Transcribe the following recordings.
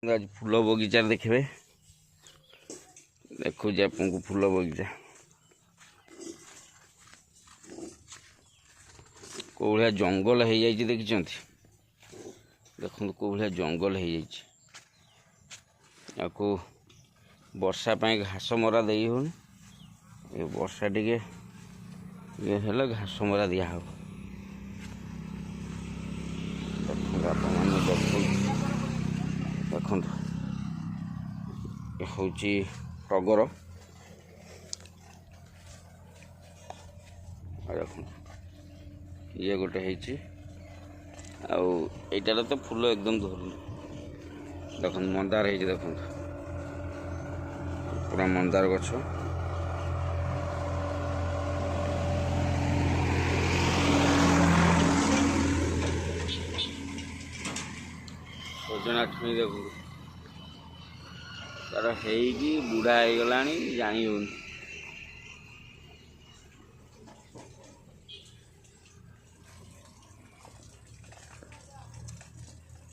आज फूल बगीचा देखिए देखो आपको फूल बगीचा कौ भाया जंगल हो जाए देखी देखो कौ भाया जंगल हो जाए वर्षा पाई घास मरा दे हो वर्षा टे ये घास मरा दिया हो देखो हूँ टगर देखो ये गोटे आईटार तो फूल एकदम धरू देख मंदार है देख पूरा मंदार गछ सजना छुई देखो तार है बुढ़ा हो गला जानी हो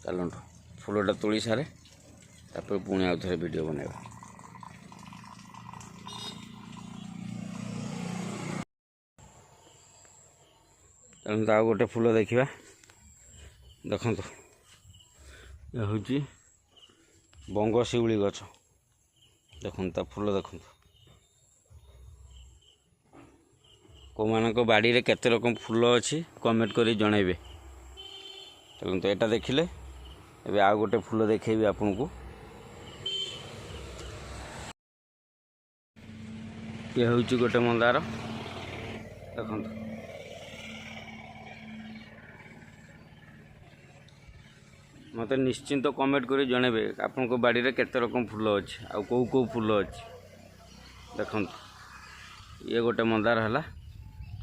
चलो फूलटा तोली सारे तापर पुणी आउ थे वीडियो बनवा चलते आउ गोटे फूल देखा देखो ये हूँ बंगशिउली गछ देखो फूल देखो कौ मान बाड़ी रे केते रकम फूल अच्छी कमेंट करी जनइबे। चलो तो यहाँ देखिले एबे आउ गोटे फूल देखेबी आपन को ये हूँ गोटे मंदार देखो मत निश्चिंत कमेंट करी जनइबे आपन को बाड़ी रे केते रकम फूल अच्छे आ कौ कौ फूल अच्छे देखो ये गोटे मंदार है।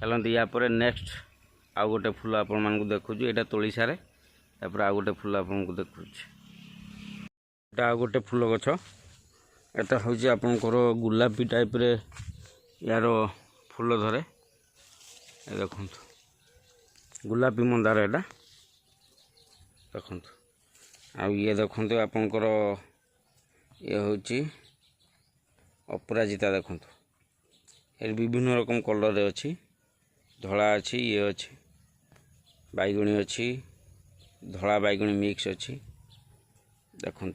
चलते या पर नेक्स्ट आउ गोटे फूल आपण मानक देखुछु यहाँ तोली सारे तापर आउ गोटे फूल आपको देखुँ एटा आउ गोटे फूल गछ एटा हूँ आपंकर गुलापी टाइप रे यार फूल धरे देखु गुलापी मंदार एटा देखु आउ ये देखु आपंकर ये हूँ अपराजिता देखु ये विभिन्न रकम कलर अच्छी धला अच्छी ये अच्छी बैगुणी अच्छी धला बैगुणी मिक्स अच्छी देखु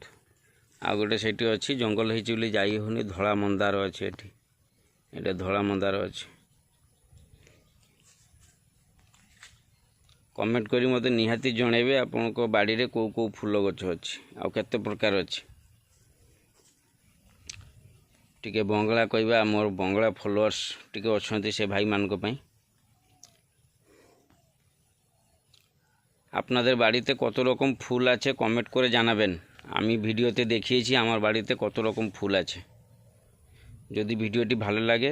आ गोटे से अच्छी जंगल हो जाई होनी धला मंदार अच्छी ये धला मंदार अच्छी कमेंट करी मते निहाती जनइबे आपन को बाड़ी रे को को फूल गछ अच्छी आ केते प्रकार अच्छी टिके बंगला कहवा मोर बंगला फॉलोअर्स टिके अच्छे से भाई मान को আপনাদের বাড়িতে কত রকম ফুল আছে কমেন্ট করে জানাবেন। আমি ভিডিওতে দেখিয়েছি আমার বাড়িতে কত রকম ফুল আছে। যদি ভিডিওটি ভালো লাগে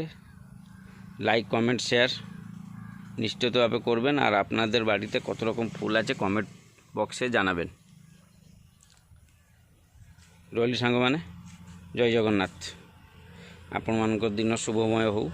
লাইক কমেন্ট শেয়ার নিশ্চিতভাবে করবেন আর আপনাদের বাড়িতে কত রকম ফুল আছে কমেন্ট বক্সে জানাবেন। রইলি সাঙ্গ মানে জয় জগন্নাথ। আপনার দিন শুভময় হোক।